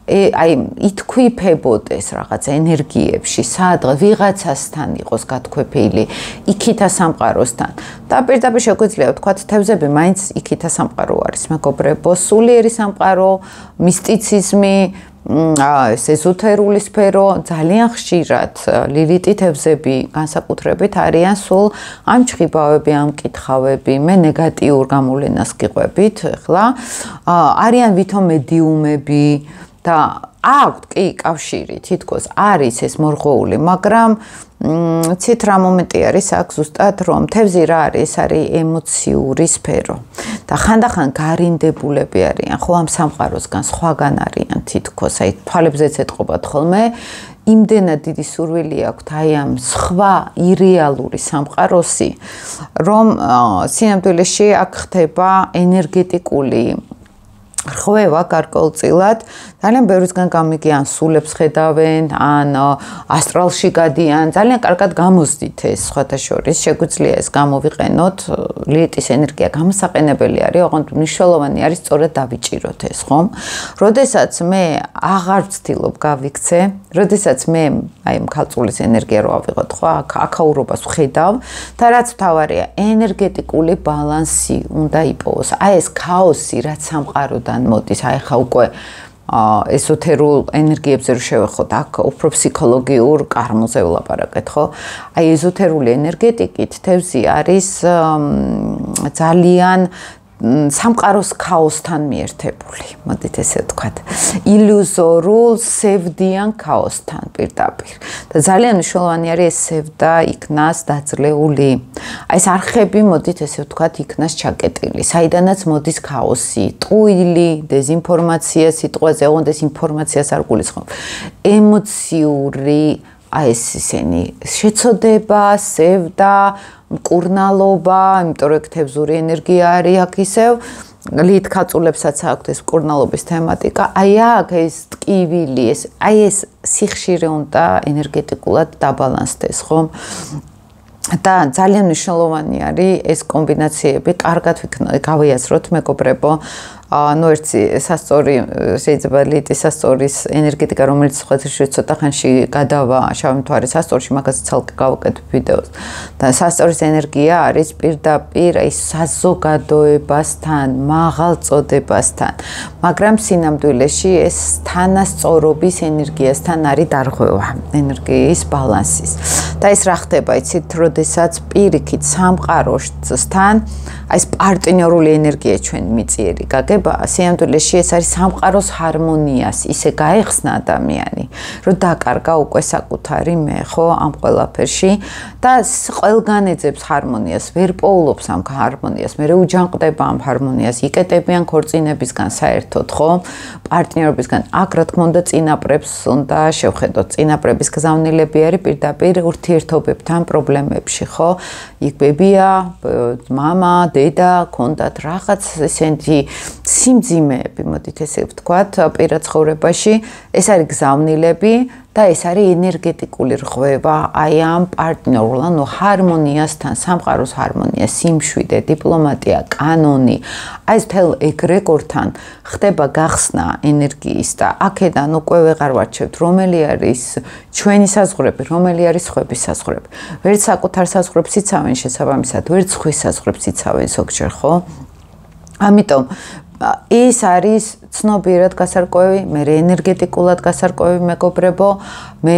აი ითქვიფებოდეს რაღაც ენერგიებში, სადღა ვიღაცასთან იყოს გათქვეფილი, იქითა სამყაროსთან. და პირდაპირ შეგვიძლია ვთქვათ, თევზები მაინც იქითა სამყარო არის, მეგობრებო, სულიერი სამყარო, მისტიციზმი, ეს ეზოთერული სფერო, ძალიან ხშირად ლილიტი თევზები განსაკუთრებით არიან სულ ამ ჭხიბავები, ამ კითხავები, მე ნეგატიურ გამოვლენას გიყვებით, ახლა არიან ვითომ მედიუმები და აქვთ კი კავშირი, თითქოს არის ეს მორღვეული, მაგრამ ცით რა მომენტი არის აქ ზუსტად, რომ თევზი რა არის, ეს არის ემოციური სფერო. და ხანდახან გარინდებულები არიან, ხო ამ სამყაროსგან, სხვაგან არიან თითქოს, აი თვალებზეც ეტყობათ ხოლმე, იმდენად დიდი სურვილი აქვთ აი ამ სხვა ირეალური სამყაროსი, რომ სინამდვილეში აქ ხდება ენერგეტიკული რღვევა გარკვეულწილად, ძალიან ბევრისგან გამიგე ან სულებს ხედავენ, ან ასტრალში გადიან, ძალიან კარგად გამოსდით ეს სხვათა შორის, შეგვიძლია ეს გამოვიყენოთ, ლილიტის ენერგია გამოსაყენებელი არის, ოღონდ მნიშვნელოვანი არის სწორად დავიჭიროთ ეს, ხომ? როდესაც მე აღარ ვცდილობ გავიქცე, როდესაც მე აი ქალწულის ენერგია რო ავიღოთ, ხო, აქაურობას ვხედავ და რაც მთავარია, ენერგეტიკული ბალანსი უნდა იპოვოს. აი ეს ქაოსი, რაც სამყაროდან მოდის, აი ხა უკვე ეზოთერულ ენერგიებზე რო შევეხოთ, აქ უფრო ფსიქოლოგიურ კარმულზე ვლაპარაკეთ, ხო? აი ეზოთერული ენერგეტიკით თევზი არის ძალიან სამყაროს ქაოსთან მიერთებული, მოდით ესე ვთქვათ, ილუზორულ სევდიან ქაოსთან პირდაპირ. და ძალიან მნიშვნელოვანი არის ეს სევდა იქნას დაძლეული. აი ეს არხები, მოდით ესე ვთქვათ, იქნას ჩაკეტილი, საიდანაც მოდის ქაოსი, ტყუილი, დეზინფორმაცია სიტყვაზე, ოღონდ ეს ინფორმაციას არ გულისხმობ. ემოციური აი ეს ისენი შეცოდება, სევდა, მკურნალობა, იმიტომ რომ თევზური ენერგია არის აქ ისევ, ლით ქალწულებსაც აქვთ ეს მკურნალობის თემატიკა, აი აქ ეს ტკივილი, აი ეს სიხშირე უნდა ენერგეტიკულად დაბალანსდეს, ხო? და ძალიან მნიშვნელოვანი არის ეს კომბინაციები, კარგად გავიაზროთ, მეგობრებო, ну ერთი სასწორი შეიძლება ლიტის სასწორის ენერგეტიკა, რომელიც სხვადასხვა ცოტა ხანში გადავა შავი მთვარის სასწორში, მაგას ცალკე გავაკეთებ ვიდეოს. და სასწორის ენერგია არის პირდაპირ აი საზოგადოებასთან, მაღალ წოდებასთან, მაგრამ სინამდვილეში ეს თანასწორობის ენერგიასთან არის დარღვევა, ენერგიის ბალანსის. და ეს რა ხდება, იცით, როდესაც პირიქით სამყაროსთან აი ეს პარტნიორული ენერგია ჩვენ მიწიერი გაგება ხდება, სიამდვილეში ეს არის სამყაროს ჰარმონიას ისე გაეხსნა ადამიანი, რომ დაკარგა უკვე საკუთარი მე, ხო, ამ ყველაფერში და ყველგან ეძებს ჰარმონიას, ვერ პოულობს ამ ჰარმონიას, მე უჯანყდება ამ ჰარმონიას, იკეტებიან ქორწინებისგან საერთოდ, ხო? პარტნიორებისგან, აქ რა თქმა უნდა წინაპრებს უნდა შევხედოთ, წინაპრების გზავნილები არის პირდაპირ ურთიერთობებთან პრობლემებში, ხო? იქ ბებია, მამა, დედა, კონდათ რაღაც ესეთი სიმძიმეები, მოდით ესე ვთქვათ, პირად ცხოვრებაში, ეს არის გზავნილები და ეს არის ენერგეტიკული რღვევა აი ამ პარტნიორულ, ანუ ჰარმონიასთან, სამყაროს ჰარმონია, სიმშვიდე, დიპლომატია, კანონი, აი ეს მთელ ეგრეგორთან ხდება გახსნა ენერგიის და აქედან უკვე ვეღარ ვარჩევთ, რომელი არის ჩვენი საზღვრები, რომელი არის სხვების საზღვრები. ვერც საკუთარ საზღვრებს იცავენ შესაბამისად, ვერც სხვის საზღვრებს იცავენ ზოგჯერ, ხო? ამიტომ ის არის ცნობიერად გასარკვევი, მე ენერგეტიკულად გასარკვევი მეგობრებო, მე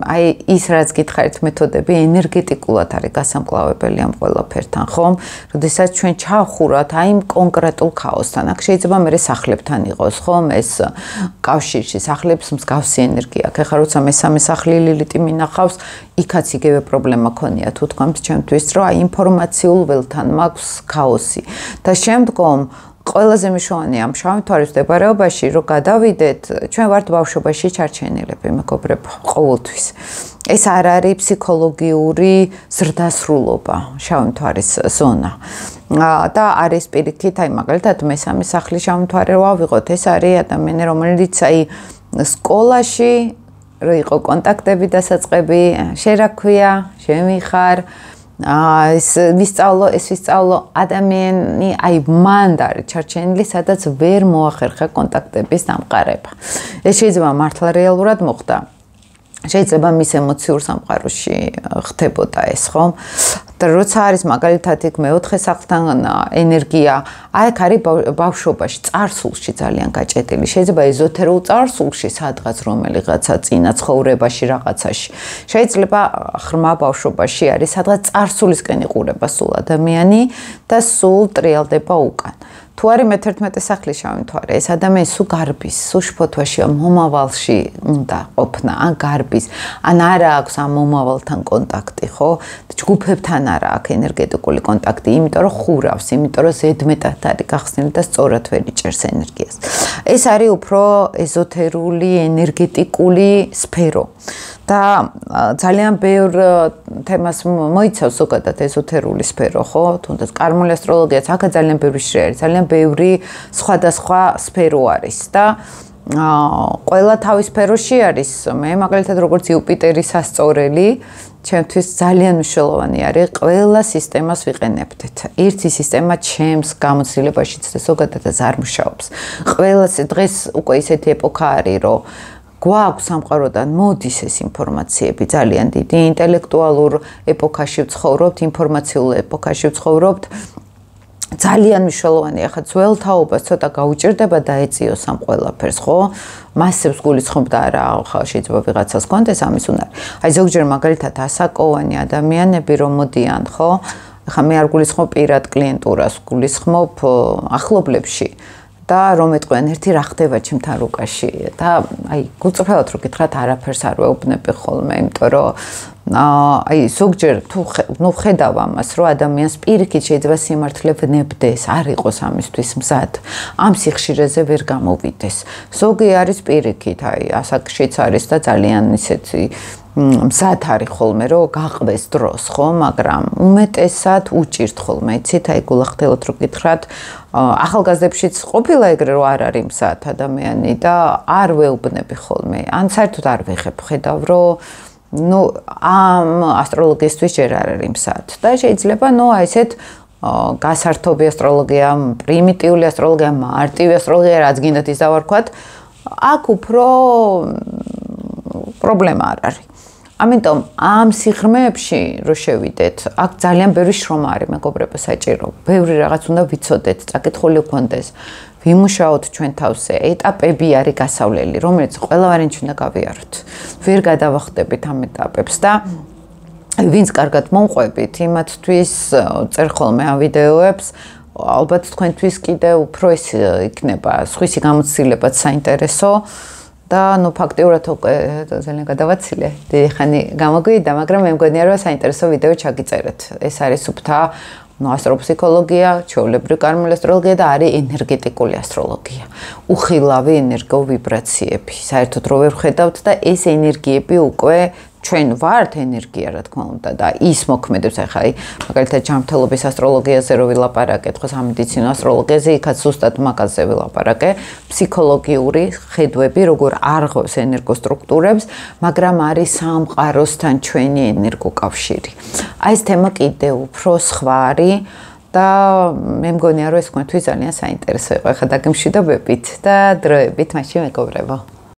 აი ის რაც გითხარით მეთოდები ენერგეტიკულად არის გასამკლავებელი ამ ყველაფერთან, ხომ? როდესაც ჩვენ ჩავხურათ აი იმ კონკრეტულ ქაოსთან, აქ შეიძლება მე სახლებთან იყოს, ხომ? ეს კავშირში სახლებს მსგავსი ენერგია აქვს. ეხლა როცა მესამე სახლი ლილიტი მინახავს, იქაც იგივე პრობლემა ქონია თუ თქვამთ ჩემთვის, რომ აი ინფორმაციულ ველთან მაქვს ქაოსი და შემდგომ ყველაზე მნიშვნელოვანი ამ შავი თვალის მდებარეობაში, რომ გადავიდეთ, ჩვენ ვართ ბავშვობაში ჩარჩენილები, მეგობრებო, ყოველთვის. ეს არ არის ფსიქოლოგიური ზრდასრულობა, შავი თვალის ზონა. და არის პირიქით, აი მაგალითად მესამე სახლის შავი თვალი რო ავიღოთ, ეს არის ადამიანი, რომელიც აი სკოლაში რო იყო კონტაქტები დასაწყები, შენ რა ქვია, შენ ვიხარ ეს ვისწავლო ადამიანი აი მან არის ჩარჩენილი, სადაც ვერ მოახერხა კონტაქტების დამყარება. ეს შეიძლება მართლა რეალურად მოხდა. შეიძლება მის ემოციურ სამყაროში ხდებოდა ეს, ხო? და როცა არის მაგალითად იქ მეოთხე სახლთან ენერგია, აი აქ არის ბავშვობაში, წარსულში ძალიან გაჭედილი. შეიძლება ეზოთერულ წარსულში სადღაც რომელიღაცა წინა ცხოვრებაში რაღაცაში. შეიძლება ღრმა ბავშვობაში არის სადღაც წარსულისკენ იყურება სულ ადამიანი და სულ ტრიალდება უკან. თუ არის მე-11 სახლის შავი თვარი, ეს ადამიანი სულ გარბის, სულ შფოთვაში, მომავალში უნდა ყოფნა, ან გარბის, ან არა აქვს ამ მომავალთან კონტაქტი, ხო? ჯგუფებთან არა აქვს ენერგეტიკული კონტაქტი, იმიტომ რომ ხურავს, იმიტომ რომ ზედმეტად არის გახსნილი და სწორად ვერ იჭერს ენერგიას. ეს არის უფრო ეზოთერული, ენერგეტიკული სფერო. და ძალიან ბევრ თემას მოიცავს ზოგადად ეზოთერული სფერო, ხო? თუნდაც კარმული ასტროლოგიაც აქ ძალიან ბევრი შრე არის, ძალიან ბევრი სხვადასხვა სფერო არის და ყველა თავის სფეროში არის. მე მაგალითად როგორც იუპიტერის ასწორელი, ჩემთვის ძალიან მნიშვნელოვანი არის ყველა სისტემას ვიყენებდეთ. ერთი სისტემა ჩემს გამოცდილებაშიც და ზოგადადაც არ მუშაობს. ყველა დღეს უკვე ისეთი ეპოქა არის, რომ გვაქვს სამყაროდან მოდის ეს ინფორმაციები ძალიან დიდი ინტელექტუალურ ეპოქაში ვცხოვრობთ, ინფორმაციულ ეპოქაში ვცხოვრობთ. ძალიან მნიშვნელოვანია ხა ძველთაობას ცოტა გაუჭირდება და ეწიოს ამ ყველაფერს, ხო? მასებს გულისხმობ და არა, ხა შეიძლება ვიღაცას კონდეს ამის უნარი. აი ზოგჯერ მაგალითად ასაკოვანი ადამიანები რომ მოდიან, ხო? ხა მე არ გულისხმობ პირად კლიენტურას, გულისხმობ ახლობლებში. და რომ ეტყვიან ერთი რა ხდება ჩემთან რუკაში და აი გულწრფელად რო გითხრათ არაფერს არ ვეუბნები ხოლმე, იმიტომ რომ აი ზოგჯერ თუ ხედავ ამას, რომ ადამიანს პირიქით შეიძლება სიმართლე ვნებდეს, არ იყოს ამისთვის მზად, ამ სიხშირეზე ვერ გამოვიდეს. ზოგი არის პირიქით, აი ასაკშიც არის და ძალიან ისეთი მზად არის ხოლმე, რომ გაყვეს დროს, ხო, მაგრამ უმეტესად უჭირთ ხოლმე, იცით, აი გულახდელად რო გითხრათ, ახალგაზრდებშიც ყოფილა ეგრე, რომ არ არის მზად ადამიანი და არ ვეუბნები ხოლმე, ან საერთოდ არ ვიღებ, ხედავ, რომ ну ამ ასტროლოგიისთვის ჯერ არ არის მზად და შეიძლება ну აი ესეთ გასართობი ასტროლოგია, პრიმიტიული ასტროლოგია, მარტივი ასტროლოგია, რაც გინდათ ის დავარქვათ, აქ უფრო პრობლემა არ არის. ამიტომ ამ სიღრმეებში რო შევიდეთ, აქ ძალიან ბევრი შრომა არის, მეგობრებო, საჭირო. ბევრი რაღაც უნდა ვიცოდეთ, წაკითხული გქონდეს. ვიმუშაოთ ჩვენ თავზე, ეტაპები არის გასავლელი, რომელიც ყველავარენჩი უნდა გავიაროთ. ვერ გადავახტებით ამ ეტაპებს და ვინც კარგად მომყვებით, იმათთვის წერ ხოლმე ამ ვიდეოებს, ალბათ თქვენთვის კიდე უფრო ის იქნება სხვისი გამოცდილებაც საინტერესო და ფაქტიურად უკვე ძალიან გადავაცილე. დიდი ხანი გამოგვიდა, მაგრამ მე მგონია რომ საინტერესო ვიდეო ჩაგიწერეთ. ეს არის სუფთა ასტროფსიქოლოგია, ჩვეულებრივი კარმული ასტროლოგია და არის ენერგეტიკული ასტროლოგია. უხილავი ენერგოვიბრაციები. საერთოდ რო ვერ ხედავთ და ეს ენერგიები უკვე ჩვენ ვართ ენერგია, რა თქმა უნდა და ის მოქმედებს ახლა მაგალითად ჯანმრთელობის ასტროლოგიაზე რო ვილაპარაკეთ, ხო სამედიცინო ასტროლოგიაზე, იქაც ზუსტად მაგაზე ვილაპარაკე, ფსიქოლოგიური ხედვები, როგორ არღვევს ენერგოსტრუქტურებს, მაგრამ არის სამყაროსთან ჩვენი ენერგოკავშირი. აი ეს თემა კიდე უფრო სხვა არის და მე მგონია რომ ეს თქვენთვის ძალიან საინტერესო იყო. ახლა დაგემშვიდობებით და დროებით მაშინ მეგობრებო.